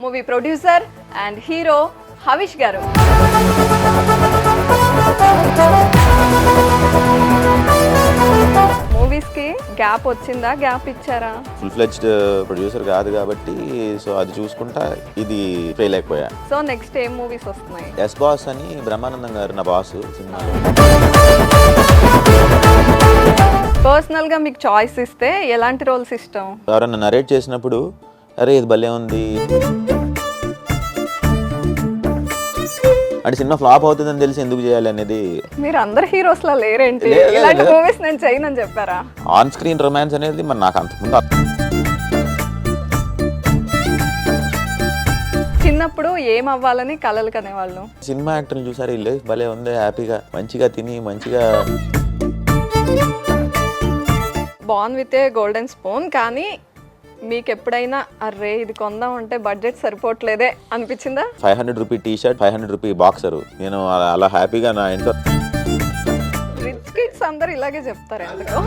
Movie producer and hero Havish గారు. Movies కి gap వచ్చిందా, గ్యాప్ ఇచ్చారా? ఫుల్ ఫ్లెడ్జ్డ్ ప్రొడ్యూసర్ కాదు కాబట్టి సో అది చూసుకుంటా ఇది ఫెయిల్ అయిపోయా. సో నెక్స్ట్ ఏం మూవీస్ వస్తున్నాయి? ఎస్ బాస్ అని బ్రహ్మానందం గారు నా బాస్ సినిమాలో. పర్సనల్ గా మీకు చాయిస్ ఇస్తే ఎలాంటి రోల్స్ ఇష్టం? ఎవరన్నా నరేట్ చేసినప్పుడు అరే ఇది భలే ఉంది అంటే సినిమా ఫ్లాప్ అవుతుందని తెలిసి ఎందుకు చేయాలి అనేది. మీరు అందరు హీరోస్ లా లేరేంటి? ఇలాంటి మూవీస్ నేను చేయనని చెప్పారా? ఆన్ స్క్రీన్ రొమాన్స్ అనేది మరి నాకు అంతకుముందు చిన్నప్పుడు ఏం అవ్వాలని కలలు కనేవాళ్ళు. సినిమా యాక్టర్లు చూసారు, వీళ్ళు భలే ఉంది, హ్యాపీగా మంచిగా తిని మంచిగా born with a golden spoon. కానీ మీకు ఎప్పుడైనా అర్రే ఇది కొందాం అంటే బడ్జెట్ సరిపోవట్లేదే అనిపించిందా? 500 rupee T shirt, 500 rupee boxer, నేను అలా హ్యాపీగా నా ఇంట్లో. రిచ్ కిడ్స్ అందరు ఇలాగే చెప్తారు ఎందుకో.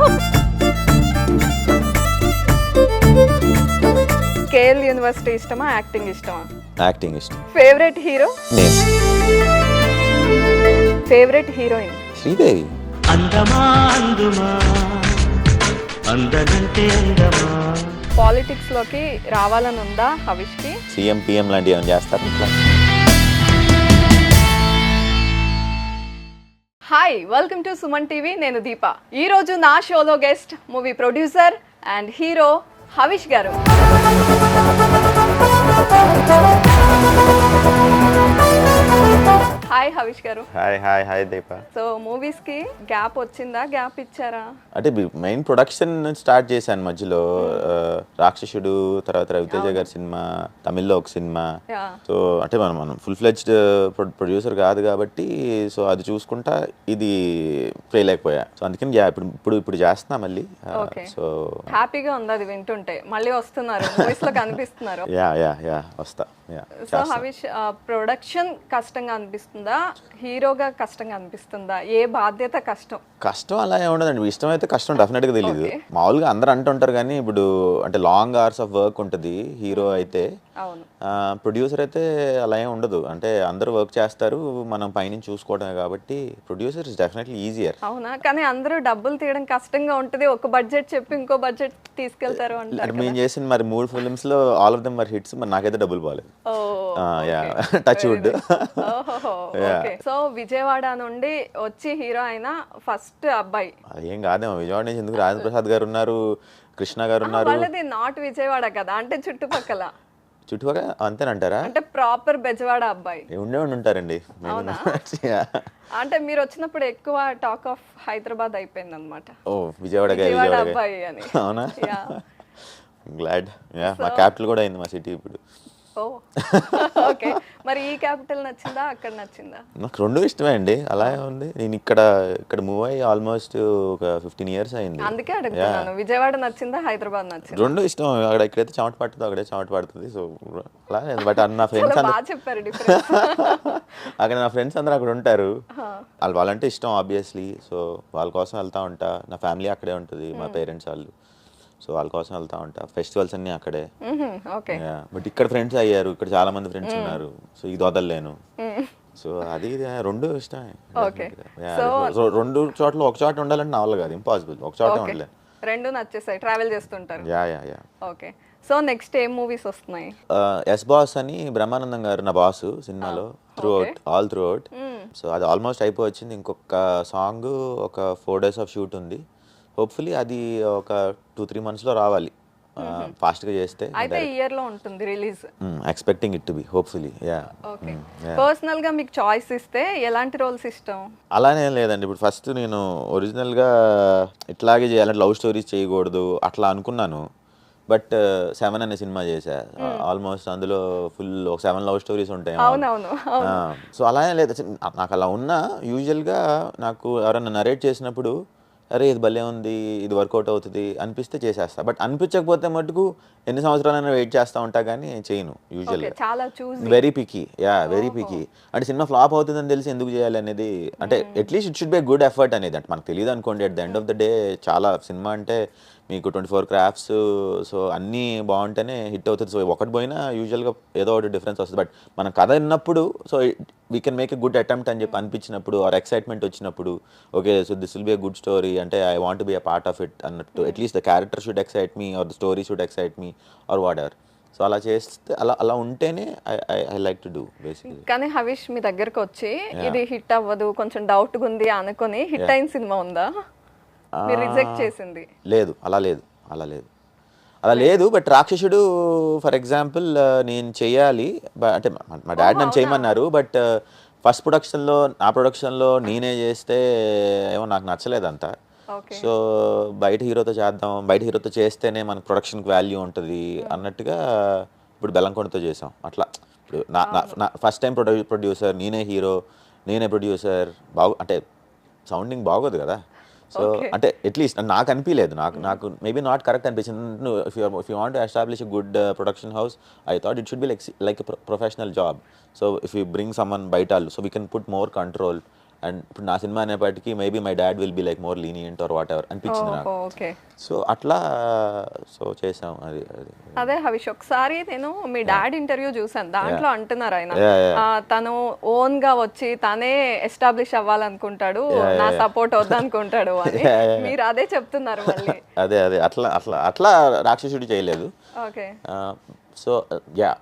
కేఎల్ యూనివర్సిటీ ఇష్టమా, యాక్టింగ్ ఇష్టమా? యాక్టింగ్ ఇష్టం. Favourite hero? నేను. Favourite heroine? శ్రీదేవి. అందమా అందుమా అందనంటే అందమా. పాలిటిక్స్ లోకి రావాలని ఉందా హవిష్ కి? సీఎం పిఎం లాంటివి ఏమైనా చేస్తారు ఇట్లా? Hi, welcome to Suman TV. నేను దీప. ఈ రోజు నా షోలో guest movie producer and hero Havish గారు. హాయ్ హవిష్ గారు. హాయ్ హాయ్ హాయ్ దీప. సో మూవీస్ కి గ్యాప్ వచ్చిందా, గ్యాప్ ఇచ్చారా? అంటే మెయిన్ ప్రొడక్షన్ స్టార్ట్ చేశాను మధ్యలో. రాక్షసుడు, తర్వాత రవితేజ గారి సినిమా, తమిళ్లో ఒక సినిమా. సో అంటే మనం ఫుల్ ఫ్లెడ్జ్డ్ ప్రొడ్యూసర్ కాదు కాబట్టి సో అది చూసుకుంటా ఇది ఫెయిల్ అయిపోయా. సో అందుకని ఇప్పుడు చేస్తున్నా మళ్ళీ. సో హ్యాపీగా ఉంది అది వింటుంటే. మళ్ళీ వస్తున్నారు మూవీస్ లో కనిపిస్తున్నారు. యా వస్తా. సో హవిష్, ప్రొడక్షన్ కష్టంగా అనిపిస్తుందా, హీరోగా కష్టంగా అనిపిస్తుందా? ఏ బాధ్యత కష్టం? కష్టం అలా ఉండదండి. ఇష్టం అయితే కష్టం డెఫినెట్గా తెలియదు. మామూలుగా అందరూ అంటుంటారు కానీ ఇప్పుడు అంటే లాంగ్ అవర్స్ ఆఫ్ వర్క్ ఉంటుంది హీరో అయితే. అవును. ప్రొడ్యూసర్ అయితే అలా ఏం ఉండదు. అంటే అందరూ వర్క్ చేస్తారు, మనం పైనుంచి చూసుకోవడమే కాబట్టి ప్రొడ్యూసర్ ఇస్ డెఫినెట్లీ ఈజియర్. అవునా? కానీ అందరూ డబ్బులు తీయడం కష్టంగా ఉంటుంది. ఒక బడ్జెట్ చెప్పి ఇంకో బడ్జెట్ తీసుకెళ్తారు అంటారు. మేము చేసిన మరి 3 ఫిల్మ్స్ లో all of them were hits. మరి నాకైతే డబ్బులు పోలేదు. Touch wood. సో విజయవాడ నుండి వచ్చి హీరో అయిన ఫస్ట్ అబ్బాయి? అదేం కాదేమో, విజయవాడ నుంచి ఎందుకు? రాజేంద్ర ప్రసాద్ గారు ఉన్నారు, కృష్ణ గారు ఉన్నారు. వాళ్ళది నాట్ విజయవాడ కదా, అంటే చుట్టుపక్కల అంతేనంటారా? అంటే ప్రాపర్ బెజవాడ అబ్బాయి ఉండే ఉంటారండి. అంటే మీరు వచ్చినప్పుడు ఎక్కువ టాక్ ఆఫ్ హైదరాబాద్ అయిపోయింది అనమాట. ఓ విజయవాడ అబ్బాయి అని. అవునా? గ్లాడ్. మా క్యాపిటల్ కూడా అయింది మా సిటీ ఇప్పుడు. ఓ ఓకే. మరి ఈ క్యాపిటల్ నచ్చిందా, అక్కడ నచ్చిందా? నాకు రెండు ఇష్టమే అండి. అలా ఉంది. నేను ఇక్కడ మూవ్ అయ్యి ఆల్మోస్ట్ ఒక 15 years అయింది. అందుకే అడుగుతున్నాను, విజయవాడ నచ్చిందా, హైదరాబాద్ నచ్చిందా? రెండు ఇష్టం. ఎక్కడైతే చెమట పడుతుందో అక్కడే చెమట పడుతుంది. సో అలా. బట్ నా ఫ్రెండ్స్ బాగా చెప్పారు డిఫరెన్స్. అక్కడ నా ఫ్రెండ్స్ అందరూ అక్కడ ఉంటారు. వాళ్ళంటే ఇష్టం ఆబ్వియస్లీ. సో వాళ్ళ కోసం వెళ్తా ఉంటా. నా ఫ్యామిలీ అక్కడే ఉంటుంది, మా పేరెంట్స్ వాళ్ళు. సో వాళ్ళ కోసం వెళ్తా ఉంటా. ఫెస్టివల్స్ అన్ని అక్కడే. బట్ ఇక్కడ ఫ్రెండ్స్ అయ్యారు, ఇక్కడ చాలా మంది ఫ్రెండ్స్ ఉన్నారు. సో ఇది వదలలేను. సో అది రెండు ఇష్టమే. రెండు చోట్ల ఒక చోట ఉండాలంటే నా వల్ల కాదు, ఇంపాసిబుల్. ఒక చోట ఉండలేను. రెండు నచ్చేసాయి, ట్రావెల్ చేస్తుంటారు. యా. ఓకే. సో నెక్స్ట్ ఏం మూవీస్ వస్తున్నాయి? ఎస్ బాస్ అని బ్రహ్మానందం గారు నా బాస్ సినిమాలో ఆల్ త్రూ అవుట్. సో అది ఆల్మోస్ట్ అయిపోవచ్చింది. ఇంకొక సాంగ్ ఒక 4 days ఆఫ్ షూట్ ఉంది. హోప్ఫుల్లీ అది ఒక 2-3 months లో రావాలి, ఫాస్ట్ గా చేస్తే. అయితే ఇయర్ లో ఉంటుంది release. Expecting it to be hopefully. Okay. Personal గా మీకు చాయిస్ ఇస్తే ఎలాంటి రోల్స్ ఇష్టం? అలానే లేదండి. ఇప్పుడు ఫస్ట్ నేను ఒరిజినల్ గా ఇట్లాగే చేయాలంటే లవ్ స్టోరీస్ చేయకూడదు అట్లా అనుకున్నాను. బట్ 7 అనే సినిమా చేశా. ఆల్మోస్ట్ అందులో ఫుల్ ఒక 7 లవ్ స్టోరీస్ ఉంటాయి. సో అలానే లేదు. నాకు అలా ఉన్నా యూజువల్గా నాకు ఎవరైనా నరేట్ చేసినప్పుడు అరే ఇది భలే ఉంది, ఇది వర్కౌట్ అవుతుంది అనిపిస్తే చేసేస్తా. బట్ అనిపించకపోతే మటుకు ఎన్ని సంవత్సరాలైనా వెయిట్ చేస్తూ ఉంటా కానీ చేయను యూజువల్గా. Very picky. Very picky. అంటే సినిమా ఫ్లాప్ అవుతుందని తెలిసి ఎందుకు చేయాలి అనేది. అంటే at least it should be good effort అనేది. అంటే మనకు తెలియదు అనుకోండి. At the end of the day చాలా సినిమా అంటే మీకు 24 క్రాఫ్ట్స్, సో అన్నీ బాగుంటేనే హిట్ అవుతుంది. సో ఒకటి పోయినా యూజువల్గా ఏదో ఒకటి డిఫరెన్స్ వస్తుంది. బట్ మనం కథ విన్నప్పుడు so we can make a good attempt అని చెప్పి అనిపించినప్పుడు ఆర్ ఎక్సైట్మెంట్ వచ్చినప్పుడు, okay so this will be a good story, అంటే I want be a part of it అన్నట్టు, at least the character should excite me or the story should excite me or whatever. So అలా చేస్తే అలా ఉంటేనే I like to do basically. కానీ హరీష్ మీ దగ్గరకు వచ్చి ఇది హిట్ అవ్వదు, కొంచెం డౌట్గా ఉంది అనుకుని హిట్ అయిన సినిమా ఉందా మీరు రిజెక్ట్ చేసింది? లేదు, అలా లేదు. బట్ రాక్షసుడు ఫర్ ఎగ్జాంపుల్ నేను చెయ్యాలి, అంటే మా డాడీ నన్ను చేయమన్నారు. బట్ ఫస్ట్ ప్రొడక్షన్లో నా ప్రొడక్షన్లో నేనే చేస్తే ఏమో నాకు నచ్చలేదంతా. సో బయట హీరోతో చేద్దాం, బయట హీరోతో చేస్తేనే మనకు ప్రొడక్షన్కి వాల్యూ ఉంటుంది అన్నట్టుగా ఇప్పుడు బెల్లంకొండతో చేసాం. అట్లా ఇప్పుడు నా ఫస్ట్ టైం ప్రొడ్యూసర్, నేనే హీరో, నేనే ప్రొడ్యూసర్, అంటే సౌండింగ్ బాగోదు కదా. సో అంటే అట్లీస్ట్ నాకు అనిపించలేదు, నాకు మేబీ నాట్ కరెక్ట్ అనిపించింది. If you want to establish a good production house, I thought it should be like professional job. So if you bring someone బయట, so we can put more control. And ఇప్పుడు నా cinema అనేప్పటికీ maybe my dad will be like more lenient or what ever అనిపించింది నాకు. So అట్లా so చేసాం. అదే హరీష్, ఒకసారి నేను మీ డాడ్ ఇంటర్వ్యూ చూసాను, దాంట్లో అంటున్నారు ఆయన తను ఓన్ గా వచ్చి తనే ఎస్టాబ్లిష్ అవ్వాలనుకుంటాడు, నా సపోర్ట్ వద్దనుకుంటాడు అని. మీరు అదే చెప్తున్నారు మళ్ళీ. అదే అట్లా రాక్షసుడు చేయలేదు. Okay. So yeah,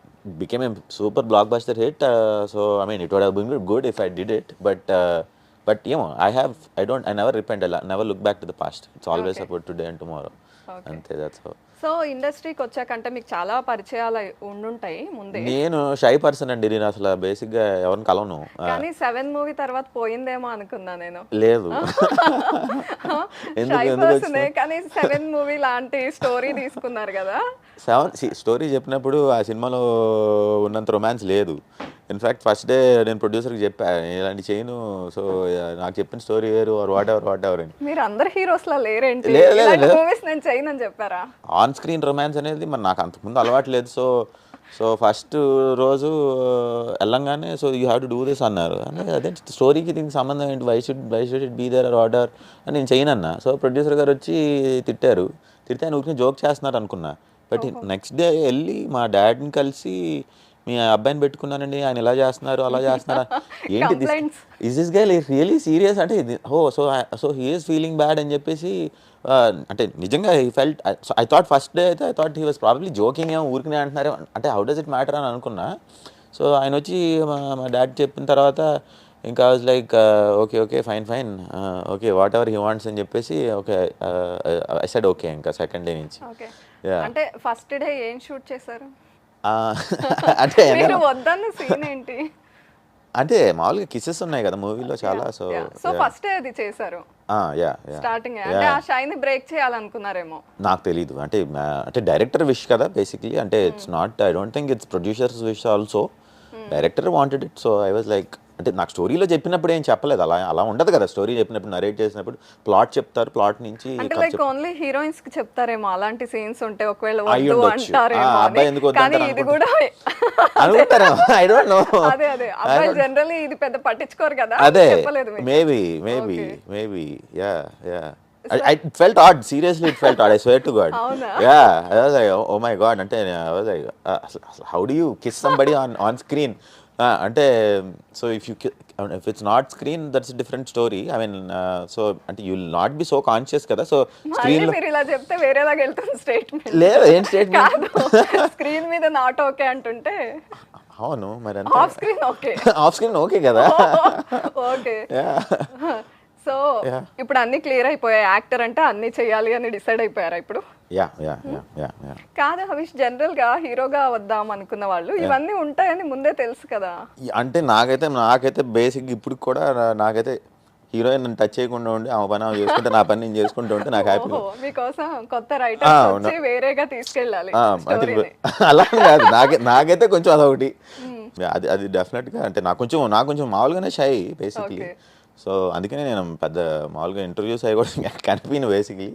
became a super blockbuster hit. So I mean it would have been good if I did it, but you know I never repent. I never look back to the past. It's always about today and tomorrow. Ante that's how. So ఇండస్ట్రీకి వచ్చాకంటే మీకు చాలా పరిచయాలు ఉండుంటాయి ముందే. నేను shy person అండి, నేను అసలు బేసిక్గా ఎవరిని కలవను. కానీ 7 మూవీ తర్వాత పోయిందేమో అనుకున్నా నేను. లేదు, కానీ 7 మూవీ లాంటి స్టోరీ తీసుకున్నారు కదా. 7 స్టోరీ చెప్పినప్పుడు ఆ సినిమాలో ఉన్నంత రొమాన్స్ లేదు. ఇన్ఫ్యాక్ట్ ఫస్ట్ డే నేను ప్రొడ్యూసర్కి చెప్పా ఇలాంటి చేయను, సో నాకు చెప్పిన స్టోరీ వేరు ఆర్ వాట్ ఎవర్ అని. మీరు అందరు హీరోస్లా లేరేంటి? మూవీస్ నేను చేయను అని చెప్పారా? ఆన్ స్క్రీన్ రొమాన్స్ అనేది మరి నాకు అంతకుముందు అలవాటు లేదు. సో ఫస్ట్ రోజు వెళ్ళంగానే so you have to do this అన్నారు. అదే స్టోరీకి దీనికి సంబంధం ఏంటి, why should it be there or order అని నేను చేయనన్నా. సో ప్రొడ్యూసర్ గారు వచ్చి తిడితే ఊరికి జోక్ చేస్తున్నారు అనుకున్నా. బట్ నెక్స్ట్ డే వెళ్ళి మా డాడీని కలిసి మీ అబ్బాయిని పెట్టుకున్నానండి, ఆయన ఇలా చేస్తున్నారు అలా చేస్తున్నారు, ఏంటి is this guy really serious అంటే so he is feeling bad అని చెప్పేసి, అంటే నిజంగా he felt. I thought first day అయితే I thought he was probably joking, ఏమో ఊరికనే అంటున్నారు అంటే హౌ డస్ ఇట్ మ్యాటర్ అని అనుకున్నా. సో ఆయన వచ్చి మా డాడీ చెప్పిన తర్వాత ఇంకా was like okay fine okay what ever he wants అని చెప్పేసి ఓకే ఐ సెడ్ ఓకే. ఇంకా సెకండ్ డే నుంచి అంటే ఫస్ట్ డే ఏం షూట్ చేశారు అంటే వద్దన్న సీన్ ఏంటి? అంటే మామూలుగా కిసెస్ ఉన్నాయి కదా మూవీలో చాలా. సో ఫస్ట్ డే అది చేశారు స్టార్టింగ్. అంటే ఆ షైని బ్రేక్ చేయాలనుకున్నారేమో, నాకు తెలీదు. అంటే డైరెక్టర్ విష్ కదా బేసిక్లీ, అంటే it's not, I don't think it's producers wish also. Director wanted it. So I was like, అంటే నాకు స్టోరీలో చెప్పినప్పుడు ఏం చెప్పలేదు, అలా ఉండదు కదా. స్టోరీ చెప్పినప్పుడు నరేట్ చేసినప్పుడు ప్లాట్ చెప్తారు, ప్లాట్ నుంచి ఓన్లీ హీరోయిన్స్ కి చెప్తారేమో అలాంటి సీన్స్ ఉంటే, ఒకవేళ అబ్బాయి ఎందుకు ఇది కూడా ఐ డోంట్ నో. అదే అబ్బాయి జనరల్లీ ఇది పెద్ద పట్టించుకోరు కదా. అదే maybe yeah It felt odd. Seriously, it felt odd. I swear to God. Yeah, I was like, oh my God. Ante I was like, how do you kiss somebody on screen? Ante so if it's not screen, that's a different story. I mean, so ante you'll not be so conscious kada. So screen lo మీరు ఇలా చెప్తే వేరేలాగా వెళ్తుంది statement. లేదు, ఏం statement? Screen మీద not okay అంటుంటే అవును మరి off screen okay. Off screen okay కదా. ఓకే. సో ఇప్పుడు అన్ని క్లియర్ అయిపోయాయి, యాక్టర్ అంటే అన్ని చేయాలి అని డిసైడ్ అయిపోయారా ఇప్పుడు? కాదు హరీష్, జనరల్ గా హీరోగా వద్దాం అనుకున్న వాళ్ళు ఇవన్నీ ఉంటాయని ముందే తెలుసు కదా. అంటే నాకైతే బేసిక్ ఇప్పుడు కూడా నాకైతే హీరోయిన్ నన్ను టచ్ చేయకుండా ఉండి ఆమె పని చేసుకుంటే నా పని నేను చేసుకుంటూ ఉంటే నాకు హ్యాపీ. మీకోసం కొత్త రైటర్ వేరేగా తీసుకెళ్ళాలి అలా కాదు, నాకైతే కొంచెం అదొకటి. అది డెఫినెట్ గా అంటే నాకు కొంచెం మామూలుగానే షై బేసిక్లీ. సో అందుకనే నేను పెద్ద మామూలుగా ఇంటర్వ్యూస్ అయ్యి కూడా కనిపించను బేసిక్లీ.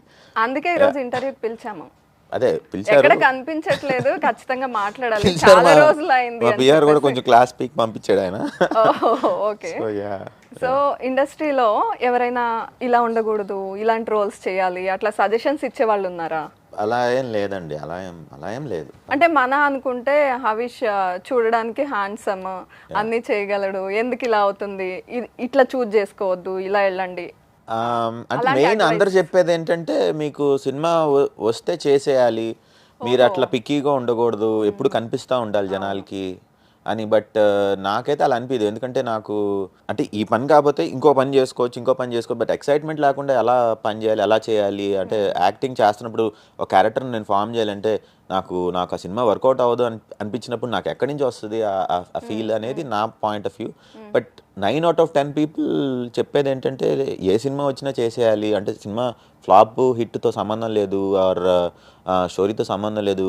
అందుకే ఈరోజు ఇంటర్వ్యూకి పిలిచాము. అదే పిలిచారు ఎక్కడ కనిపించట్లేదు, ఖచ్చితంగా మాట్లాడాలి, పిలిచారు చాలా మా- రోజులు అయింది మా అని పిఆర్ కూడా చెప్పేసి. కొంచెం క్లాస్ పీక్ పంపించాడు ఆయన. ఓకే. సో యా సో ఇండస్ట్రీలో ఎవరైనా ఇలా ఉండకూడదు, ఇలాంటి రోల్స్ చేయాలి, అట్లా సజెషన్స్ ఇచ్చే వాళ్ళు ఉన్నారా? అలా ఏం లేదండి, అలా ఏం లేదు. అంటే మన అనుకుంటే హవిష్ చూడడానికి హ్యాండ్సమ్, అన్ని చేయగలడు, ఎందుకు ఇలా అవుతుంది, ఇట్లా చూజ్ చేసుకోవద్దు, ఇలా వెళ్ళండి. అంటే మెయిన్ అందరు చెప్పేది ఏంటంటే మీకు సినిమా వస్తే చేసేయాలి, మీరు అట్లా పిక్కీగా ఉండకూడదు, ఎప్పుడు కనిపిస్తూ ఉండాలి జనాలకి అని. బట్ నాకైతే అలా అనిపించదు, ఎందుకంటే నాకు అంటే ఈ పని కాకపోతే ఇంకో పని చేసుకోవచ్చు, బట్ ఎక్సైట్మెంట్ లేకుండా ఎలా పని చేయాలి, ఎలా చేయాలి అంటే యాక్టింగ్ చేస్తున్నప్పుడు ఒక క్యారెక్టర్ని నేను ఫామ్ చేయాలంటే నాకు ఆ సినిమా వర్కౌట్ అవ్వదు అనిపించినప్పుడు నాకు ఎక్కడి నుంచి వస్తుంది ఆ ఫీల్ అనేది నా point of view. But 9 out of 10 people చెప్పేది ఏంటంటే ఏ సినిమా వచ్చినా చేసేయాలి, అంటే సినిమా ఫ్లాప్ హిట్తో సంబంధం లేదు, ఆర్ స్టోరీతో సంబంధం లేదు,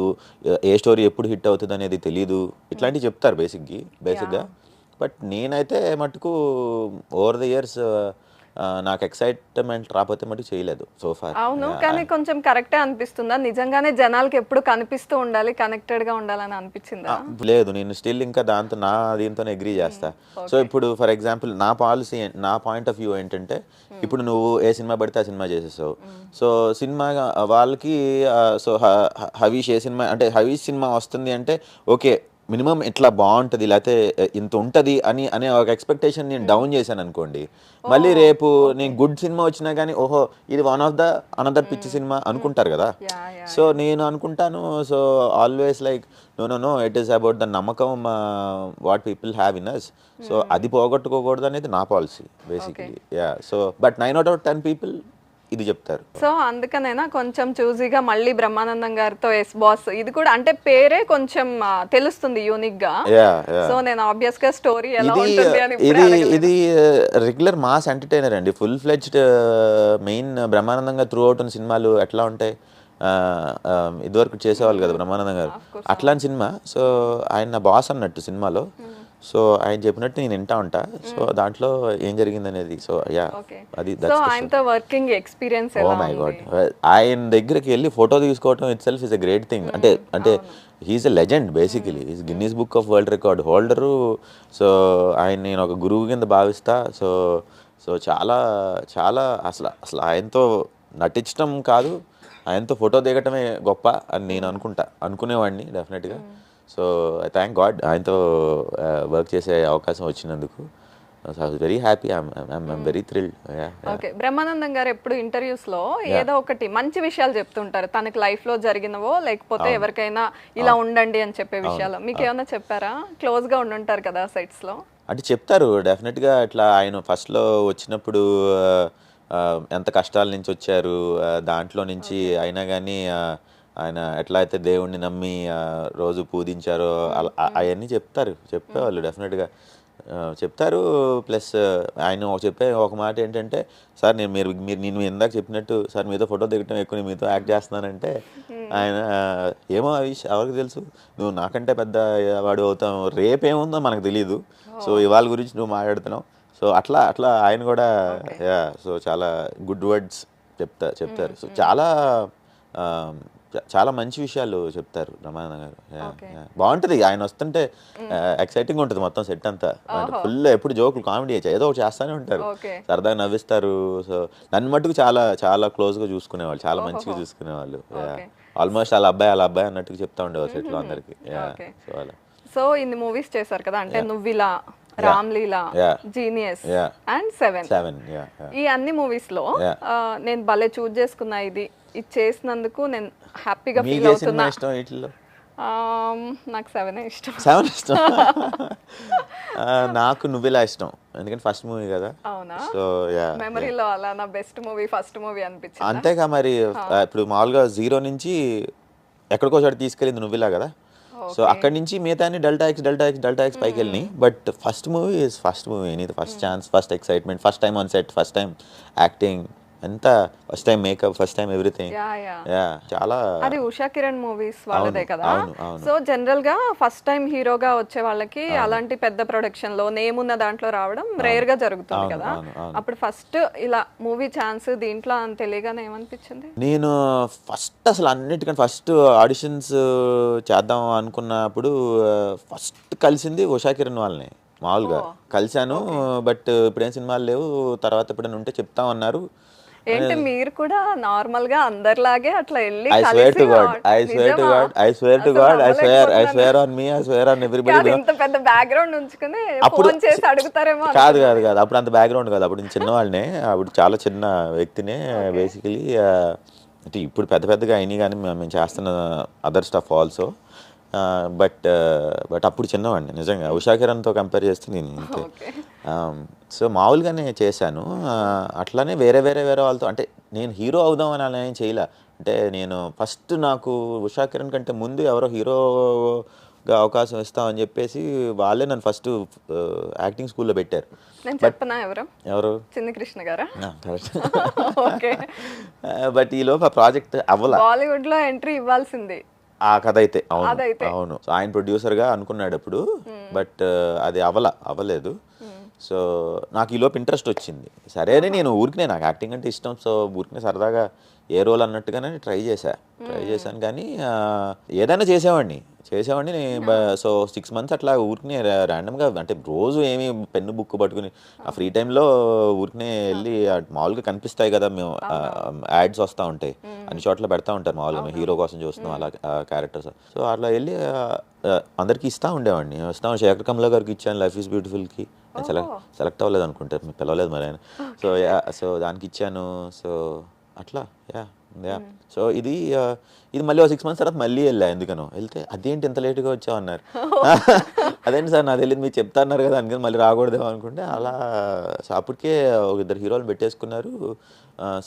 ఏ స్టోరీ ఎప్పుడు హిట్ అవుతుంది అనేది తెలీదు, ఇట్లాంటివి చెప్తారు బేసిక్గా. బట్ నేనైతే మటుకు ఓవర్ ద ఇయర్స్ నాకు ఎక్సైట్మెంట్ రాకపోతే మటుకు చేయలేదు సోఫార్. అవును, కానీ కొంచెం కరెక్టే అనిపిస్తుందా? నిజంగానే జనాలకి ఎప్పుడు కనిపిస్తూ ఉండాలి, కనెక్టెడ్ గా ఉండాలని అనిపించిందా? లేదు, నేను స్టిల్ ఇంకా దీంతోనే అగ్రీ చేస్తా. సో ఇప్పుడు ఫర్ ఎగ్జాంపుల్ నా పాలసీ, నా పాయింట్ ఆఫ్ వ్యూ ఏంటంటే ఇప్పుడు నువ్వు ఏ సినిమా పడితే ఆ సినిమా చేసేసావు. సో సినిమా వాళ్ళకి సో హవీష్ ఏ సినిమా అంటే హవీష్ సినిమా వస్తుంది అంటే ఓకే మినిమం ఇట్లా బాగుంటుంది, లేకపోతే ఇంత ఉంటుంది అనే ఒక ఎక్స్పెక్టేషన్ నేను డౌన్ చేశాను అనుకోండి, మళ్ళీ రేపు నేను గుడ్ సినిమా వచ్చినా కానీ ఓహో ఇది వన్ ఆఫ్ ద అనదర్ పిచ్చి సినిమా అనుకుంటారు కదా. సో నేను అనుకుంటాను, so always like no it is about the నమ్మకం what people have in us. So అది పోగొట్టుకోకూడదు అనేది నా policy basically. Yeah so but 9 out of 10 people ఇది చెప్తారు. సో అందుకనైనా కొంచెం చూజీగా మళ్ళీ బ్రహ్మానందం గారితో ఎస్ బాస్, ఇది కూడా అంటే పేరే కొంచెం తెలుస్తుంది యూనిక్ గా. సో నేను ఆబ్వియస్ గా స్టోరీ ఎలా ఉంటుంది అని ఇది రెగ్యులర్ మాస్ ఎంటర్టైనర్ అండి, ఫుల్ ఫ్లెడ్జ్డ్. మెయిన్ బ్రహ్మానందం గారు త్రూ అవుట్ ఉన్న సినిమాలు ఎట్లా ఉంటాయి, ఇదివరకు చేసేవాళ్ళు కదా బ్రహ్మానందం గారు, అట్లాంటి సినిమా. సో ఆయన నా బాస్ అన్నట్టు సినిమాలో. సో ఆయన చెప్పినట్టు నేను వింటా ఉంటా, సో దాంట్లో ఏం జరిగింది అనేది. సో యా అది ఆయనతో working experience. Oh my god, ఆయన దగ్గరికి వెళ్ళి ఫోటో తీసుకోవడం itself is a great thing. అంటే he's a legend basically, is Guinness book of world record holder. So ఆయన నేను ఒక గురువు కింద భావిస్తా. సో చాలా చాలా అసలు ఆయనతో నటించడం కాదు, ఆయనతో ఫోటో దిగటమే గొప్ప అని నేను అనుకునేవాడిని డెఫినెట్గా. సో ఐ థ్యాంక్ గాడ్ ఆయనతో వర్క్ చేసే అవకాశం వచ్చినందుకు. So I was very happy, I'm very thrilled. Okay, Brahmanandam గారు ఎప్పుడు ఇంటర్వ్యూస్ లో ఏదో ఒకటి మంచి విషయాలు చెప్తుంటారు, తనకి లైఫ్ లో జరిగినవో లేకపోతే ఎవరికైనా ఇలా ఉండండి అని చెప్పే విషయాలు. మీకు ఏమైనా చెప్పారా? క్లోజ్ గా ఉండుంటారు కదా సెట్స్ లో. అంటే చెప్తారు డెఫినెట్గా. ఇట్లా ఆయన ఫస్ట్లో వచ్చినప్పుడు ఎంత కష్టాల నుంచి వచ్చారు, దాంట్లో నుంచి అయినా కానీ ఆయన ఎట్లా అయితే దేవుణ్ణి నమ్మి రోజు పూజించారో అవన్నీ చెప్పేవాళ్ళు డెఫినెట్గా చెప్తారు. ప్లస్ ఆయన చెప్పే ఒక మాట ఏంటంటే, సార్ నేను ఇందాక చెప్పినట్టు సార్ మీతో ఫోటో దిగటం ఎక్కువ, నేను మీతో యాక్ట్ చేస్తున్నానంటే ఆయన ఏమో ఎవరికి తెలుసు, నువ్వు నాకంటే పెద్ద వాడు అవుతావు, రేపేముందో మనకు తెలీదు, సో ఇవాళ గురించి నువ్వు మాట్లాడుతున్నావు. సో అట్లా ఆయన కూడా సో చాలా గుడ్ వర్డ్స్ చెప్తారు. సో చాలా మంచి విషయాలు చెప్తారు బ్రహ్మానందం గారు. బాగుంటుంది ఆయన వస్తుంటే, ఎక్సైటింగ్ ఉంటుంది మొత్తం సెట్ అంతా. ఫుల్ ఎప్పుడు జోకులు కామెడీ ఏదో ఒకటి చేస్తూనే ఉంటారు, సరదాగా నవ్విస్తారు. సో నన్ను మట్టుకు చాలా చాలా క్లోజ్గా చూసుకునేవాళ్ళు, చాలా మంచిగా చూసుకునేవాళ్ళు. ఆల్మోస్ట్ వాళ్ళ అబ్బాయి అన్నట్టుగా చెప్తా ఉండేవాళ్ళు సెట్లో అందరికి. సో ఇన్ని మూవీస్ చేశారు కదా, అంటే నువ్విలా, రామ్లీలా, జీనియస్ అండ్ 7. ఈ అన్ని మూవీస్ లో నేను భలే చూజ్ చేసుకున్నా, ఇది చేసినందుకు నేను హ్యాపీగా ఫీల్ అవుతున్నా. నాకు 7 ఇష్టం. నాకు నువ్విలా ఇష్టం, ఎందుకంటే ఫస్ట్ మూవీ కదా. అవునా? సో మెమరీలో అలా నా బెస్ట్ మూవీ ఫస్ట్ మూవీ అనిపించింది. అంతేగా మరి. ఇప్పుడు మామూలుగా 0 నుంచి ఎక్కడికో చోట తీసుకెళ్ళింది నువ్విలా కదా. సో అక్కడి నుంచి మిగతా డెల్టా ఎక్స్ పైకి వెళ్ళి. But first movie is first movie, నీది first chance, first excitement, first time on set, first time acting. ఎంత first time makeup, first time everything. Yeah చాలా. అది ఉషా కిరణ్ మూవీస్ వాళ్ళదే కదా. అవును. సో జనరల్ గా ఫస్ట్ టైం హీరోగా వచ్చే వాళ్ళకి అలాంటి పెద్ద ప్రొడక్షన్ లో నేమ్ ఉన్న దాంట్లో రావడం రేర్ గా జరుగుతుంది కదా. అప్పుడు ఫస్ట్ ఇలా మూవీ ఛాన్స్ దీంట్లో అని తెలియగానే ఏమనిపించింది? నేను ఫస్ట్ అసలు అన్నిటికంటే ఫస్ట్ ఆడిషన్స్ చేద్దాం అనుకున్నప్పుడు ఫస్ట్ కలిసింది ఉషా కిరణ్ వాళ్ళని. మామూలుగా కలిశాను, బట్ ఇప్పుడేం సినిమాలు లేవు, తర్వాత ఎప్పుడైనా ఉంటే చెప్తామన్నారు. ఏంటి మీరు కూడా నార్మల్ గా అందరిలాగే అట్లా వెళ్ళి I swear to God on me, I swear on everybody. ఇంత పెద్ద బ్యాక్గ్రౌండ్ ఉంచుకుని ఫోన్ చేసి అడుగుతారేమో. కాదు అప్పుడు అంత బ్యాక్గ్రౌండ్ కాదు, అప్పుడు నేను చిన్నవాళ్ళనే, అప్పుడు చాలా చిన్న వ్యక్తినే బేసికలీ. అంటే ఇప్పుడు పెద్దగా అయినాయి కానీ మేము చేస్తున్న అదర్ స్టఫ్ ఆల్సో, బట్ అప్పుడు చిన్నవాడిని నిజంగా. ఉషా కిరణ్తో కంపేర్ చేస్తే నేను ఇంతే. సో మామూలుగానే చేశాను. అట్లానే వేరే వాళ్ళతో, అంటే నేను హీరో అవుదాం అని అలా ఏం చేయలే. అంటే నేను ఫస్ట్ నాకు ఉషా కిరణ్ కంటే ముందు ఎవరో హీరోగా అవకాశం ఇస్తామని చెప్పేసి వాళ్ళే నన్ను ఫస్ట్ యాక్టింగ్ స్కూల్లో పెట్టారు. నేను చెప్పనా ఎవరు? చిన్ని కృష్ణ గారా? బట్ ఈలోపు ఆ ప్రాజెక్ట్ అవ్వలా. బాలీవుడ్ లో ఎంట్రీ ఇవ్వాల్సింది ఆ కథ అయితే. అవును. సో ఆయన ప్రొడ్యూసర్గా అనుకున్నాడు అప్పుడు, బట్ అది అవ్వలేదు. సో నాకు ఈలోపు ఇంట్రెస్ట్ వచ్చింది. సరే అని నేను ఊరికినే, నాకు యాక్టింగ్ అంటే ఇష్టం, సో ఊరికినే సరదాగా ఏ రోల్ అన్నట్టుగానే ట్రై చేశాను. కానీ ఏదైనా చేసేవాడిని. సో 6 months అట్లా ఊరికినే ర్యాండమ్గా, అంటే రోజు ఏమి పెన్ను బుక్ పట్టుకుని ఆ ఫ్రీ టైంలో ఊరికినే వెళ్ళి మామూలుగా కనిపిస్తాయి కదా, మేము యాడ్స్ వస్తూ ఉంటాయి, అన్ని చోట్ల పెడతా ఉంటారు మామూలుగా, మేము హీరో కోసం చూస్తున్నాం అలా క్యారెక్టర్స్. సో అట్లా వెళ్ళి అందరికి ఇస్తూ ఉండేవాడిని. శేఖర్ కమలా గారికి ఇచ్చాను, లైఫ్ ఈజ్ బ్యూటిఫుల్కి. సెలెక్ట్ అవ్వలేదు అనుకుంటారు, మీకు పిలవలేదు మరి ఆయన. సో దానికి ఇచ్చాను. సో అట్లా సో ఇది మళ్ళీ 6 months తర్వాత మళ్ళీ వెళ్తే అదేంటి ఇంత లేట్గా వచ్చావు అన్నారు. అదేంటి సార్ నాకు తెలియదు, మీరు చెప్తా అన్నారు కదా, అందుకని మళ్ళీ రాకూడదేమో అనుకుంటే అలా. సో అప్పటికే ఒక 2 హీరోలు పెట్టేసుకున్నారు.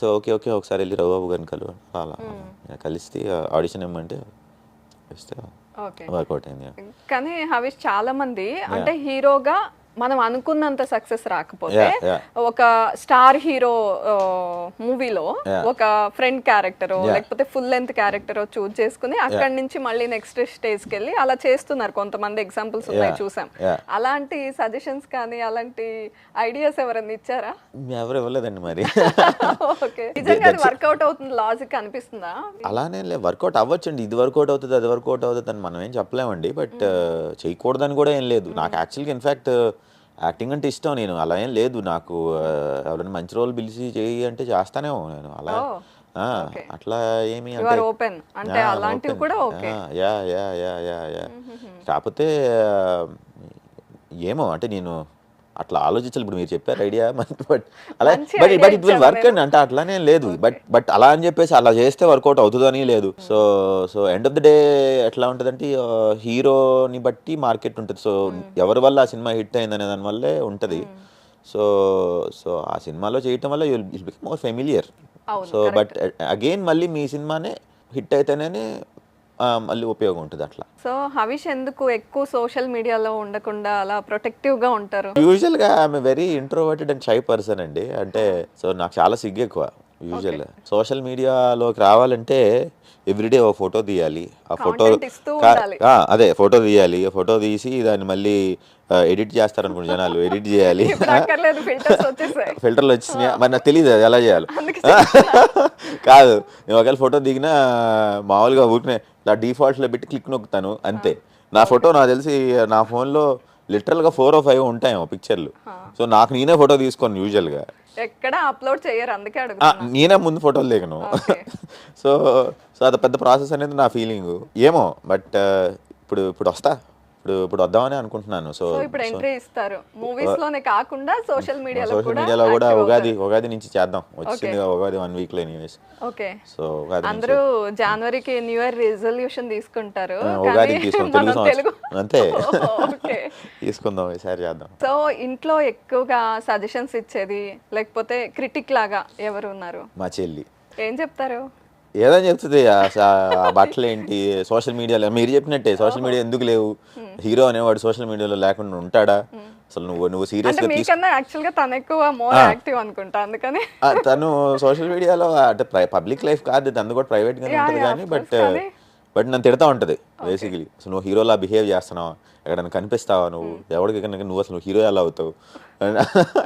సో ఓకే ఒకసారి వెళ్ళి రఘుబాబు గారిని అలా కలిసి ఆడిషన్ ఇవ్వమంటే ఇస్తే వర్కౌట్ అయింది. కానీ హవిష్ చాలా మంది అంటే హీరోగా మనం అనుకున్నంత సక్సెస్ రాకపోతే ఒక స్టార్ హీరో మూవీలో ఒక ఫ్రెండ్ క్యారెక్టర్ లేకపోతే ఫుల్ లెంత్ క్యారెక్టర్ చూజ్ చేసుకుని అక్కడి నుంచి మళ్ళీ నెక్స్ట్ స్టేజ్ కి వెళ్ళి అలా చేస్తున్నారు కొంతమంది. ఎగ్జాంపుల్స్ ఉన్నాయి, చూసాం. అలాంటి సజెషన్స్ కానీ అలాంటి ఐడియాస్ ఎవరైనా ఇచ్చారా? ఎవరు ఇవ్వలేదండి మరి. ఓకే, నిజంగా అది వర్కౌట్ అవుతుంది లాజిక్ అనిపిస్తుందా? అలానే వర్కౌట్ అవ్వచ్చండి, ఇది వర్కౌట్ అవుతుంది అది వర్కౌట్ అవుతుంది అని మనం ఏం చెప్పలేమండి. బట్ చేయకూడదని కూడా ఏం లేదు. నాకు యాక్చువల్గా ఇన్ఫ్యాక్ట్ యాక్టింగ్ అంటే ఇష్టం. నేను అలా ఏం లేదు, నాకు ఎవరైనా మంచి రోల్ పిలిచి చేయి అంటే చేస్తానేమో నేను. అలా అట్లా ఏమి అంటే అలాంటివి కూడా ఓకే. కాకపోతే ఏమో అంటే నేను అట్లా ఆలోచించాలి. ఇప్పుడు మీరు చెప్పారు ఐడియా, బట్ అలా బట్ ఇట్ విల్ వర్క్ అండి, అంటే అట్లానే లేదు. బట్ అలా అని చెప్పేసి అలా చేస్తే వర్కౌట్ అవుతుందని లేదు. So end of the day ఎట్లా ఉంటుందంటే హీరోని బట్టి మార్కెట్ ఉంటుంది. సో ఎవరి వల్ల ఆ సినిమా హిట్ అయింది అనే దాని వల్లే ఉంటుంది. సో ఆ సినిమాలో చేయటం వల్ల you'll become more familiar. So but again మళ్ళీ మీ సినిమానే హిట్ అయితేనే మళ్ళీ ఉపయోగం ఉంటుంది అట్లా. సో హవిష్ ఎందుకు ఎక్కువ సోషల్ మీడియాలో ఉండకుండా అలా ప్రొటెక్టివ్ గా ఉంటారు? యూజువల్ గా I'm very introverted and shy person అండి. అంటే సో నాకు చాలా సిగ్గు ఎక్కువ. యూజువల్ సోషల్ మీడియాలోకి రావాలంటే ఎవ్రీడే ఒక ఫోటో తీయాలి. ఆ ఫోటో అదే ఫోటో తీయాలి. ఫోటో తీసి దాన్ని మళ్ళీ ఎడిట్ చేస్తారు అనుకోండి జనాలు, ఎడిట్ చేయాలి. ఫిల్టర్లు వచ్చినాయి మరి నాకు తెలియదు అది ఎలా చేయాలి. కాదు, నేను ఒకవేళ ఫోటో దిగినా మామూలుగా ఊరికనే ఇలా డిఫాల్ట్లో పెట్టి క్లిక్ నొక్కుతాను అంతే. నా ఫోటో నాకు తెలిసి నా ఫోన్లో లిటరల్గా 4 or 5 ఉంటాయేమో పిక్చర్లు. సో నాకు నేనే ఫోటో తీసుకోను యూజువల్గా, ఎక్కడ అప్లోడ్ చేయరు, అందుకే నేనే ముందు ఫోటోలు దిగను. సో అది పెద్ద ప్రాసెస్ అనేది నా ఫీలింగ్ ఏమో. బట్ ఇప్పుడు ఇప్పుడు వద్దామని అనుకుంటున్నాను. సో ఇప్పుడు ఎంట్రీ ఇస్తారు మూవీస్ లోనే కాకుండా సోషల్ మీడియాలో కూడా ఉగాది నుంచి చేద్దాం. వచ్చింది ఉగాది 1 week లో ఎనీవేస్. ఓకే, సో అందరూ జనవరికి న్యూ ఇయర్ రిజల్యూషన్ తీసుకుంటారు, ఉగాదికి తీసుకుంటాం తెలుగు అంతే. తీసుకుందాం ఈసారి చేద్దాం. సో ఇంట్లో ఎక్కువగా సజెషన్స్ ఇచ్చేది లేకపోతే క్రిటిక్ లాగా ఎవరు ఉన్నారు? మా చెల్లి. ఏం చెప్తారు? ఏదని చెప్తుంది, బట్టలు ఏంటి సోషల్ మీడియాలో మీరు చెప్పినట్టే సోషల్ మీడియా ఎందుకు లేవు, హీరో అనేవాడు సోషల్ మీడియాలో లేకుండా ఉంటాడా, అసలు నువ్వు అంటే సీరియస్గా మీకన్నా యాక్చువల్ గా తను ఎక్కువ మోర్ యాక్టివ్ అనుకుంటా, అందుకని తను సోషల్ మీడియాలో అంటే పబ్లిక్ లైఫ్ కాదు, తను కూడా ప్రైవేట్ గానే ఉంటుంది కానీ బట్ నన్ను తిడతా ఉంటది బేసికలీ. అసలు నువ్వు హీరోలా బిహేవ్ చేస్తున్నావు, ఎక్కడైనా కనిపిస్తావా నువ్వు, ఎవరికి కనుక నువ్వు అసలు హీరో ఎలా అవుతావు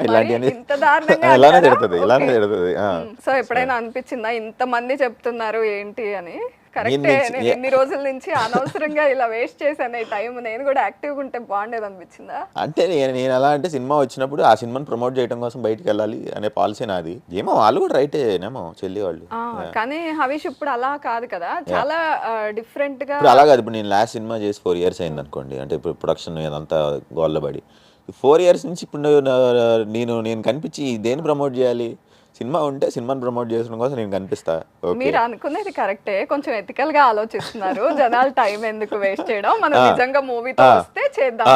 ఇలాంటివన్నీ ఇలానే తిడుతుంది. సో ఎప్పుడైనా అనిపించిందా ఇంత మంది చెప్తున్నారు ఏంటి అని? కరెక్టే, నేను ఎన్ని రోజుల నుంచి అనవసరంగా ఇలా వేస్ట్ చేశాను ఈ టైం, నేను కూడా యాక్టివ్గా ఉంటే బాగుండేది అనిపించిందా? అంటే నేను ఎలా అంటే సినిమా వచ్చినప్పుడు ఆ సినిమాని ప్రమోట్ చేయడం కోసం బయటికి వెళ్ళాలి అనే పాలసీ నాది. ఏమో వాళ్ళు కూడా రైటేనేమో చెల్లి వాళ్ళు. కానీ హరీష్ ఇప్పుడు అలా కాదు కదా, చాలా డిఫరెంట్ గా. ఇప్పుడు అలా కాదు, ఇప్పుడు నేను లాస్ట్ సినిమా చేసి 4 years అయింది అనుకోండి, అంటే ఇప్పుడు ప్రొడక్షన్ ఇదంతా గోల్లబడి 4 years నుంచి ఇప్పుడు నేను కనిపించి దేన్ని ప్రమోట్ చేయాలి? సినిమా ఉంటే సినిమాని ప్రమోట్ చేయడం కోసం నేను కనిపిస్తా. మీరు అనుకునేది కరెక్టే, కొంచెం ఎథికల్ గా ఆలోచిస్తున్నారు. జనాలు టైం ఎందుకు వేస్ట్ చేయడం, మనం నిజంగా మూవీతో వస్తే చేద్దాం,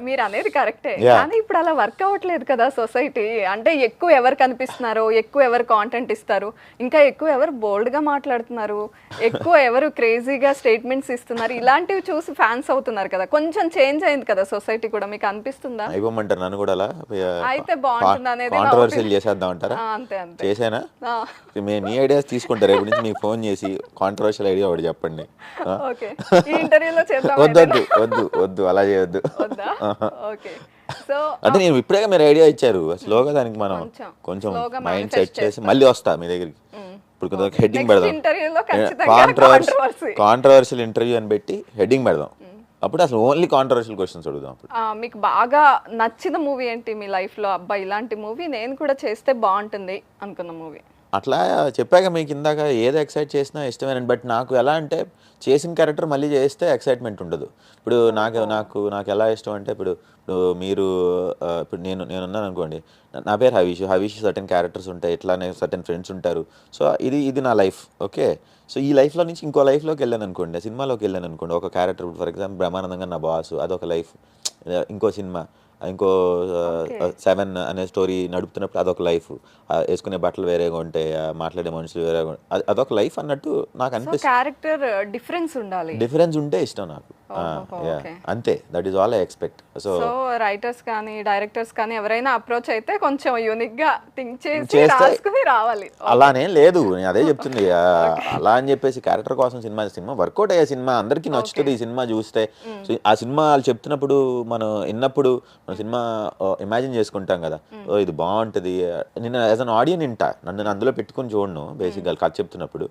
మీరు అనేది కరెక్టే. కానీ ఇప్పుడు అలా వర్క్ అవ్వట్లేదు కదా సొసైటీ. అంటే ఎక్కువ ఎవరు కనిపిస్తున్నారో, ఎక్కువ ఎవరు కాంటెంట్ ఇస్తారు, ఇంకా ఎక్కువ ఎవరు బోల్డ్ గా మాట్లాడుతున్నారు, ఎక్కువ ఎవరు క్రేజీగా స్టేట్మెంట్స్ ఇస్తున్నారు, ఇలాంటివి చూసి ఫ్యాన్స్ అవుతున్నారు కదా. కొంచెం చేంజ్ అయింది కదా సొసైటీ కూడా, మీకు అనిపిస్తుందా? అయిపోమంటారు నన్ను కూడా అలా అయితే బాగుంటుంది అనేది కాంట్రవర్సీలు చేసేద్దాం అంటారా? అంతే అంతే చేసానా? మీ ఐడియాస్ తీసుకుంటారు రేపు నుంచి, మీకు ఫోన్ చేసి కాంట్రవర్షియల్ ఐడియా ఒకటి చెప్పండి. ఓకే, ఈ ఇంటర్వ్యూలో చేద్దాం. వద్దు అలా చేయొద్దు. ఓకే, సో అంటే నేను ఇప్పుడే మీరు ఐడియా ఇచ్చారు, స్లోగా దానికి మనం కొంచెం మైండ్ సెట్ చేసి మళ్ళీ వస్తా మీ దగ్గరికి. ఇప్పుడు హెడ్డింగ్ పెడదాం, కాంట్రవర్షియల్ ఇంటర్వ్యూ అని పెట్టి హెడ్డింగ్ పెడదాం. అప్పుడు అసలు ఓన్లీ కాంట్రవర్షియల్ క్వశ్చన్స్ అడుగుదాం. అప్పుడు మీకు బాగా నచ్చిన మూవీ ఏంటి మీ లైఫ్ లో? అబ్బా ఇలాంటి మూవీ నేను కూడా చేస్తే బాగుంటుంది అనుకున్న మూవీ? అట్లా చెప్పాక మీకు ఇందాక ఏది ఎక్సైట్ చేసినా ఇష్టమేనండి. బట్ నాకు ఎలా అంటే చేసిన క్యారెక్టర్ మళ్ళీ చేస్తే ఎక్సైట్మెంట్ ఉండదు. ఇప్పుడు నాకు ఎలా ఇష్టం అంటే ఇప్పుడు మీరు ఇప్పుడు నేనున్నాను అనుకోండి, నా పేరు హవీష్ సర్టెన్ క్యారెక్టర్స్ ఉంటాయి, ఇట్లానే సర్టెన్ ఫ్రెండ్స్ ఉంటారు. సో ఇది నా లైఫ్. ఓకే, సో ఈ లైఫ్లో నుంచి ఇంకో లైఫ్లోకి వెళ్ళాను అనుకోండి, సినిమాలోకి వెళ్ళాను అనుకోండి, ఒక క్యారెక్టర్ ఫర్ ఎగ్జాంపుల్ బ్రహ్మానందంగా నా బాస్, అదొక లైఫ్. ఇంకో సినిమా, ఇంకో 7 అనే స్టోరీ నడుపుతున్నప్పుడు అదొక లైఫ్. వేసుకునే బట్టలు వేరేగా ఉంటాయి, మాట్లాడే మనుషులు వేరేగా ఉంటాయి, అదొక లైఫ్ అన్నట్టు నాకు అనిపిస్తుంది. క్యారెక్టర్ డిఫరెన్స్ ఉంటే ఇష్టం నాకు, అంతే. That is all I expect. So writers కానీ డైరెక్టర్స్ కానీ ఎవరైనా అప్రోచ్ అయితే కొంచెం యూనిక్ గా థింక్ చేసి రాసుకుని రావాలి. అలానే లేదు, నేను అదే చెప్తుంది. అలా అని చెప్పేసి క్యారెక్టర్ కోసం సినిమా వర్కౌట్ అయ్యే సినిమా అందరికీ నచ్చుతుంది. ఈ సినిమా చూస్తే ఆ సినిమా వాళ్ళు చెప్తున్నప్పుడు మనం విన్నప్పుడు మన సినిమా ఇమాజిన్ చేసుకుంటాం కదా, ఇది బాగుంటుంది. నేను యాజ్ అన్ ఆడియన్ వింటా, నన్ను అందులో పెట్టుకుని చూడను బేసిక్గా కథ చెప్తున్నప్పుడు.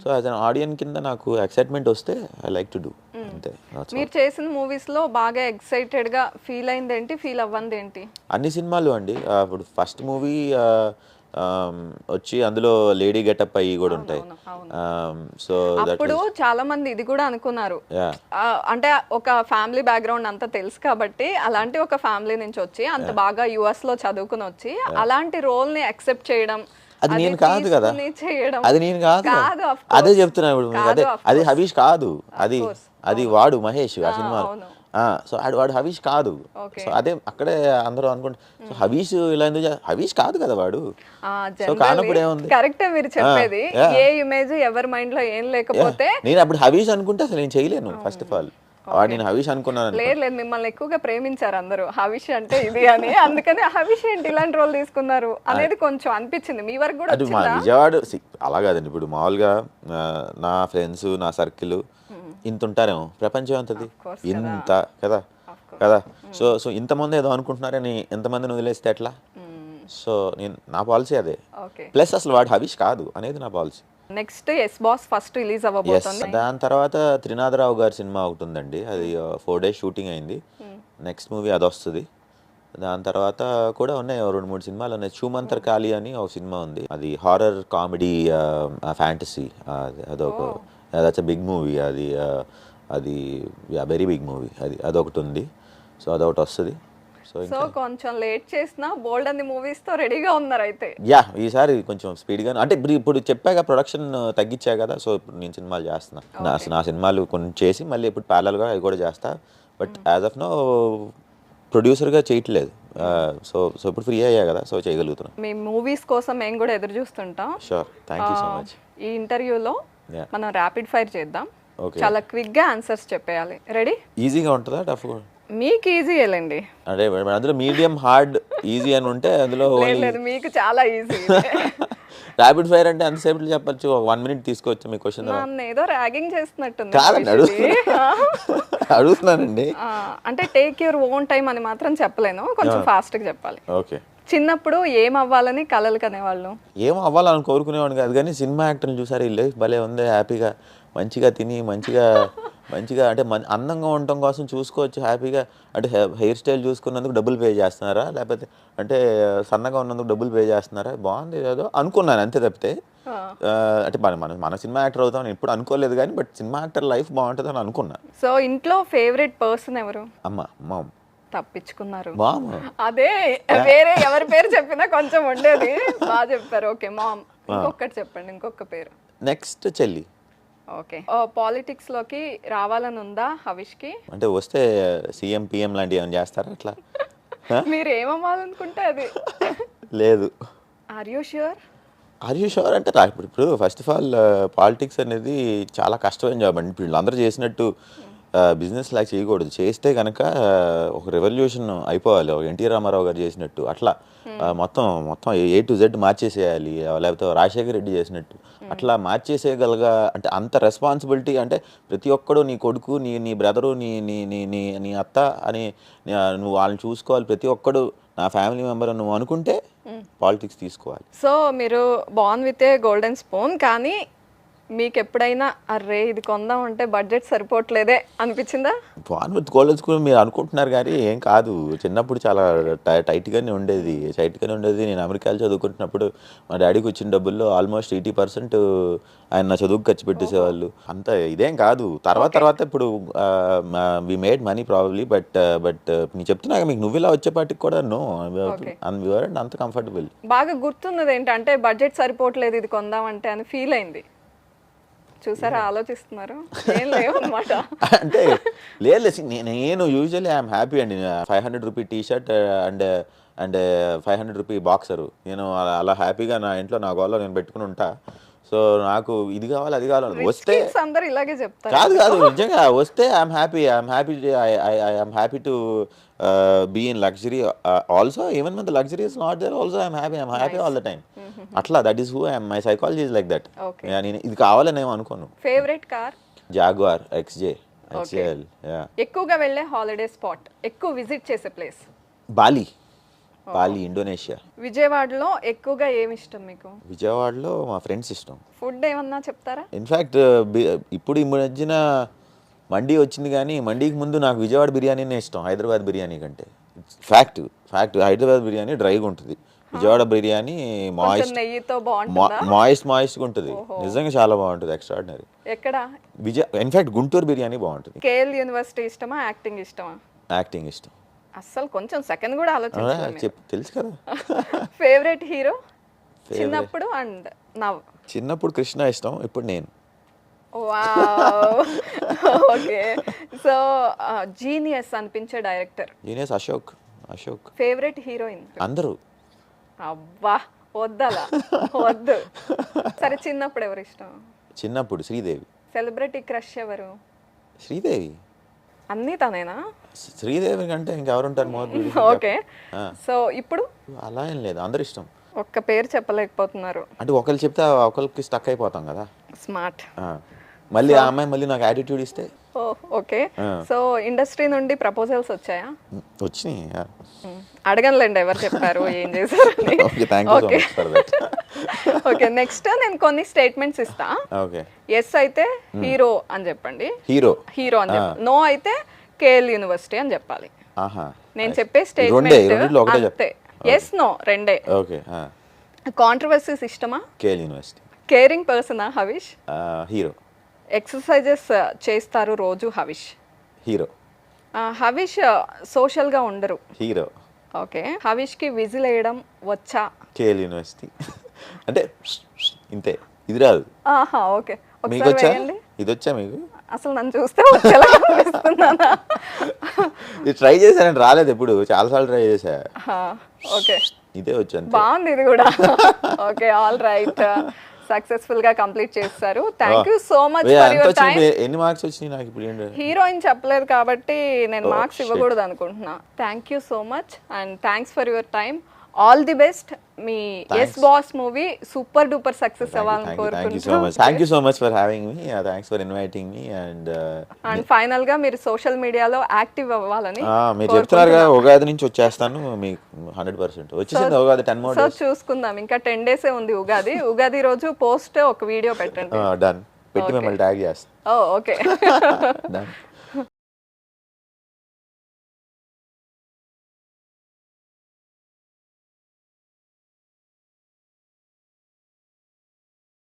సో యాజ్ అన్ ఆడియన్ కింద నాకు ఎక్సైట్మెంట్ వస్తే ఐ లైక్ టు డూ, అంతే. మీరు చేసిన మూవీస్ లో బాగా ఎక్సైటెడ్ గా ఫీల్ అయింది ఏంటి, ఫీల్ అవ్వంది ఏంటి? అన్ని సినిమాలు అండి. ఇప్పుడు ఫస్ట్ మూవీ వచ్చి అందులో లేడీ గెటప్ అయ్యి కూడా ఉంటాయి. సో అప్పుడు చాలా మంది ఇది కూడా అనుకున్నారు, అంటే ఒక ఫ్యామిలీ బ్యాక్గ్రౌండ్ అంతా తెలుసు కాబట్టి, అలాంటి ఒక ఫ్యామిలీ నుంచి వచ్చి అంత బాగా యుఎస్ లో చదువుకుని వచ్చి అలాంటి రోల్ ని యాక్సెప్ట్ చేయడం, అది నేను కాదు కదా, అది నేను కాదు, అదే చెప్తున్నా. ఇప్పుడు అది హవీష్ కాదు, అది వాడు మహేష్ ఆ సినిమాలో. సో వాడు హవీష్ కాదు. సో అదే అక్కడే అందరూ అనుకుంటారు, సో హవీష్ ఇలా ఎందుకు, హవీష్ కాదు కదా వాడు. సో కానప్పుడు ఏముంది, కరెక్టే మీరు చెప్పేది. ఏ ఇమేజ్ ఎవరి మైండ్ లో ఏం లేకపోతే నేను అప్పుడు హవీష్ అనుకుంటే అసలు నేను చేయలేను. ఫస్ట్ ఆఫ్ ఆల్ వాడు నేను హవీష్ అనుకున్నాను. లేదు, మిమ్మల్ని ఎక్కువగా ప్రేమించారు అందరూ, హవీష్ అంటే ఇది అని, అందుకని హవీష్ ఏంటి ఇలాంటి రోల్ తీసుకున్నారు అనేది కొంచెం అనిపించింది మీ వరకు కూడా. అది మా విజయవాడ అలా కాదండి. ఇప్పుడు మామూలుగా నా ఫ్రెండ్స్, నా సర్కిల్ ఇంత ఉంటారేమో, ప్రపంచం ఎంతది ఇంత కదా. సో ఇంతమంది ఏదో అనుకుంటున్నారని ఎంతమందిని వదిలేస్తే ఎట్లా? సో నా పాలసీ అదే. ప్లస్ అసలు వాడు హవీష్ కాదు అనేది నా policy. Next yes boss first release అవ్వబోతుంది. దాని తర్వాత త్రినాథరావు గారి సినిమా ఒకటి ఉందండి, అది 4 days షూటింగ్ అయింది. నెక్స్ట్ మూవీ అది వస్తుంది. దాని తర్వాత కూడా ఉన్నాయి 2-3 సినిమాలు ఉన్నాయి. చూమంతర్ కాళీ అని ఒక సినిమా ఉంది, అది horror comedy fantasy. That's big movie, అది వెరీ బిగ్ మూవీ, అదొకటి ఉంది. సో అదొకటి వస్తుంది. సో కొంచెం లేట్ చేసినా బోల్డ్ అన్ని మూవీస్ తో రెడీగా ఉన్నారు అయితే. ఈసారి కొంచెం స్పీడ్గా, అంటే ఇప్పుడు చెప్పాక ప్రొడక్షన్ తగ్గించా కదా, సో ఇప్పుడు నేను సినిమాలు చేస్తున్నా. నా సినిమాలు కొన్ని చేసి మళ్ళీ ఇప్పుడు ప్యారలల్గా అవి కూడా చేస్తా. బట్ యాజ్ ఆఫ్ నో ప్రొడ్యూసర్గా చేయట్లేదు. సో ఇప్పుడు ఫ్రీ అయ్యా కదా, సో చేయగలుగుతున్నాం. మీ మూవీస్ కోసం మేము కూడా ఎదురు చూస్తుంటాం. Sure, thank you so much. ఈ ఇంటర్వ్యూలో మనం ర్యాపిడ్ ఫైర్ చేద్దాం, చాలా క్విక్ గా ఆన్సర్స్ చెప్పేయాలి. రెడీ? ఈజీగా ఉంటుందా టఫ్గా? మీకు ఈజీ వెళ్ళండి. అంటే అందులో మీడియం హార్డ్ ఈజీ అని ఉంటే అందులో లేదు మీకు చాలా ఈజీ. ర్యాపిడ్ ఫైర్ అంటే ఎంతసేపు చెప్పచ్చు, ఒక 1 minute తీసుకోవచ్చు మీ క్వశ్చన్. నన్ను ఏదో ర్యాగింగ్ చేస్తున్నట్టుంది. కాదండి, అడుగుతున్నానండి. అంటే టేక్ యువర్ ఓన్ టైం అని మాత్రం చెప్పలేను, కొంచెం ఫాస్ట్గా చెప్పాలి. ఓకే. చిన్నప్పుడు ఏం అవ్వాలని కలలు కనేవాళ్ళు? ఏం అవ్వాలని కోరుకునేవాడిని కాదు, కానీ సినిమా యాక్టర్ని చూసారు, ఈ లైఫ్ భలే ఉంది, హ్యాపీగా మంచిగా తిని మంచిగా అంటే అందంగా ఉండటం కోసం చూసుకోవచ్చు హ్యాపీగా. అంటే హెయిర్ స్టైల్ చూసుకున్నందుకు డబ్బులు పే చేస్తున్నారా, లేకపోతే అంటే సన్నగా ఉన్నందుకు డబ్బులు పే చేస్తున్నారా, బాగుంది ఏదో అనుకున్నాను అంతే తప్పితే. అంటే మన సినిమా యాక్టర్ అవుతాం నేను ఎప్పుడు అనుకోలేదు, కానీ బట్ సినిమా యాక్టర్ లైఫ్ బాగుంటుంది అని అనుకున్నా. సో ఇంట్లో ఫేవరెట్ పర్సన్ ఎవరు? మామ్. తప్పించుకున్నారు. మామ్ అదే వేరే ఎవరి పేరు చెప్పినా కొంచెం ఉండేది. బాగా చెప్పారు. Okay mom. ఇంకొకటి చెప్పండి, ఇంకొక పేరు. నెక్స్ట్ చెల్లి. ఓకే. పాలిటిక్స్ లోకి రావాలని ఉందా హవిష్ కి? అంటే వస్తే సీఎం పిఎం లాంటివి ఏమైనా చేస్తారా అట్లా? మీరు ఏమవ్వాలనుకుంటే అది. లేదు. Are you sure? అంటే ఇప్పుడు ఫస్ట్ ఆఫ్ ఆల్ పాలిటిక్స్ అనేది చాలా కష్టమైన జాబ్ అండి. ఇప్పుడు అందరూ చేసినట్టు బిజినెస్ లాగా చేయకూడదు. చేస్తే కనుక ఒక రెవల్యూషన్ అయిపోవాలి, ఒక ఎన్టీ రామారావు గారు చేసినట్టు అట్లా మొత్తం A to Z మార్చేసేయాలి, లేకపోతే రాజశేఖర్ రెడ్డి చేసినట్టు అట్లా మార్చేసేయగలగా. అంటే అంత రెస్పాన్సిబిలిటీ, అంటే ప్రతి ఒక్కడు నీ కొడుకు, నీ బ్రదరు, నీ అత్త అని నువ్వు వాళ్ళని చూసుకోవాలి, ప్రతి ఒక్కడు నా ఫ్యామిలీ మెంబర్ నువ్వు అనుకుంటే పాలిటిక్స్ తీసుకోవాలి. సో మీరు born with a golden spoon, కానీ మీకు ఎప్పుడైనా అర్రే ఇది కొందాం అంటే బడ్జెట్ సరిపోవట్లేదే అనిపించిందా? బాన్ విత్ గోల్డెన్ స్పూన్ మీరు అనుకుంటున్నారు కానీ ఏం కాదు. చిన్నప్పుడు చాలా టైట్గానే ఉండేది. నేను అమెరికాలో చదువుకుంటున్నప్పుడు మా డాడీకి వచ్చిన డబ్బుల్లో ఆల్మోస్ట్ 80% ఆయన నా చదువుకు ఖర్చు పెట్టేసేవాళ్ళు. అంత ఇదేం కాదు. తర్వాత ఇప్పుడు we made money probably, but నేను చెప్తున్నా మీకు నువ్వు ఇలా వచ్చేపాటికి కూడా నో అంత కంఫర్టబుల్. బాగా గుర్తున్నది ఏంటంటే బడ్జెట్ సరిపోవట్లేదు ఇది కొందాం అంటే అని ఫీల్ అయింది. చూసారా, ఆలోచిస్తున్నారు. ఏం లేవు అనమాట. అంటే లేదు, నేను యూజువల్లీ ఐఎమ్ హ్యాపీ అండి. 500 rupee t-shirt and 500 rupee boxer, నేను అలా హ్యాపీగా నా ఇంట్లో నా గోల్లో నేను పెట్టుకుని ఉంటా. సో నాకు ఇది కావాలి అది కావాలి వస్తే అందరూ ఇలాగే చెప్తారు. కాదు నిజంగా వస్తే I'm happy to be in luxury also, even when the luxury is not there also I'm happy all the time. Atla, that is who I am. My psychology is like that. నేను ఇది కావాలని ఏమో అనుకోను. Favourite car? Jaguar XJL. ఎక్కువగా వెళ్ళే holiday spot, ఎక్కువ visit చేసే place? Bali, Indonesia. విజయవాడలో ఎక్కువగా ఏమి ఇష్టం మీకు? విజయవాడలో మా ఫ్రెండ్స్ ఇష్టం. ఫుడ్ ఏమన్నా చెప్తారా? ఇన్ఫ్యాక్ట్ ఇప్పుడు ఈ మధ్యన మండీ వచ్చింది, కానీ మండీకి ముందు నాకు విజయవాడ బిర్యానీనే ఇష్టం హైదరాబాద్ బిర్యానీ కంటే. ఫ్యాక్ట్ హైదరాబాద్ బిర్యానీ డ్రైగా ఉంటుంది, విజయవాడ బిర్యానీ మాయిస్ట్గా ఉంటుంది. నిజంగా చాలా బాగుంటుంది, ఎక్స్ట్రాడినరీ. ఎక్కడ? ఇన్ఫాక్ట్ గుంటూరు బిర్యానీ బాగుంటుంది. కేఎల్ యూనివర్సిటీ ఇష్టమా, యాక్టింగ్ ఇష్టమా? యాక్టింగ్ ఇష్టం. అస్సలు కొంచెం సెకండ్ కూడా ఆలోచించలేదు. తెలుసు కదా. ఫేవరెట్ హీరో చిన్నప్పుడు అండ్ నవ్? చిన్నప్పుడు కృష్ణ ఇష్టం, ఇప్పుడు నేను. ఓకే. సో జీనియస్ అనిపించే director? Genius Ashok. Favourite heroine? అందరూ. అబ్బా వద్దు. సరే, చిన్నప్పుడు ఎవరు ఇష్టం? చిన్నప్పుడు శ్రీదేవి. సెలబ్రిటీ క్రష్ ఎవరు? శ్రీదేవి. అన్నీ తనేనా? శ్రీదేవి కంటే ఇంకెవరుంటారు మోర్. ఓకే. సో ఇప్పుడు అలా ఏం లేదు, అందరు ఇష్టం. ఒక్క పేరు చెప్పలేకపోతున్నారు అంటే ఒకళ్ళు చెప్తే ఒకరికి స్టక్ అయిపోతాం కదా. స్మార్ట్. మళ్ళీ ఆ అమ్మాయి మళ్ళీ నాకు యాటిట్యూడ్ ఇస్తే. ఓకే. సో ఇండస్ట్రీ నుండి ప్రపోజల్స్ వచ్చాయా? వచ్చినాయి. అడగనులేండి ఎవరు చెప్పారు ఏం చేశారు. ఓకే. నెక్స్ట్ నేను కొన్ని స్టేట్మెంట్స్ ఇస్తా. ఎస్ అయితే హీరో అని చెప్పండి, హీరో అని చెప్పండి. నో అయితే కేఎల్ యూనివర్సిటీ అని చెప్పాలి. నేను చెప్పే స్టేట్మెంట్ అంతే. ఎస్ నో రెండే. కాంట్రవర్సీస్ ఇష్టమా? KL university. కేరింగ్ పర్సనా హవిష్? హీరో. ఎక్సర్సైజెస్ చేస్తారు రోజు హవిష్? హీరో. హవిష్ సోషల్గా ఉండరు? హీరో. ఓకే. హవిష్కి విజిల్ వేయడం వచ్చా? KL university. అంటే ఇంతే, ఇది రాదు. ఓకే. మీకు వచ్చా? ఇది వచ్చా మీకు? అసలు నన్ను చూస్తే వచ్చేలా కనిపిస్తున్నానా? ఇది ట్రై చేశానండి, రాలేదు ఎప్పుడు, చాలాసార్లు ట్రై చేశా. ఓకే. ఇదే వచ్చాను. బాగుంది ఇది కూడా. Okay, all right. సక్సెస్ఫుల్ గా కంప్లీట్ చేస్తారు. Thank you so much for your time. ఎన్ని మార్క్స్ వచ్చినాయి నాకు ఇప్పుడు ఏంటి? హీరోయిన్ చెప్పలేదు కాబట్టి నేను మార్క్స్ ఇవ్వకూడదు అనుకుంటున్నా. Thank you so much and thanks for your time. All the best. మీ yes boss movie super duper success అవ్వాలని కోరుకుంటున్నాను. Thank you so much for having me. Thanks for inviting me. And final గా మీరు social మీడియాలో active అవ్వాలని మీరు చెప్తున్నారుగా ఉగాది నుంచి వచ్చేస్తాను మీకు 100% వచ్చేసింది. Ugadi 10 more days. చూసుకుందాం. ఇంకా 10 days ఉంది ఉగాది. ఉగాది రోజు పోస్ట్ ఒక వీడియో పెట్టండి. డన్. పెట్టి మిమ్మల్ని ట్యాగ్ చేస్తాను. ఓకే. డన్.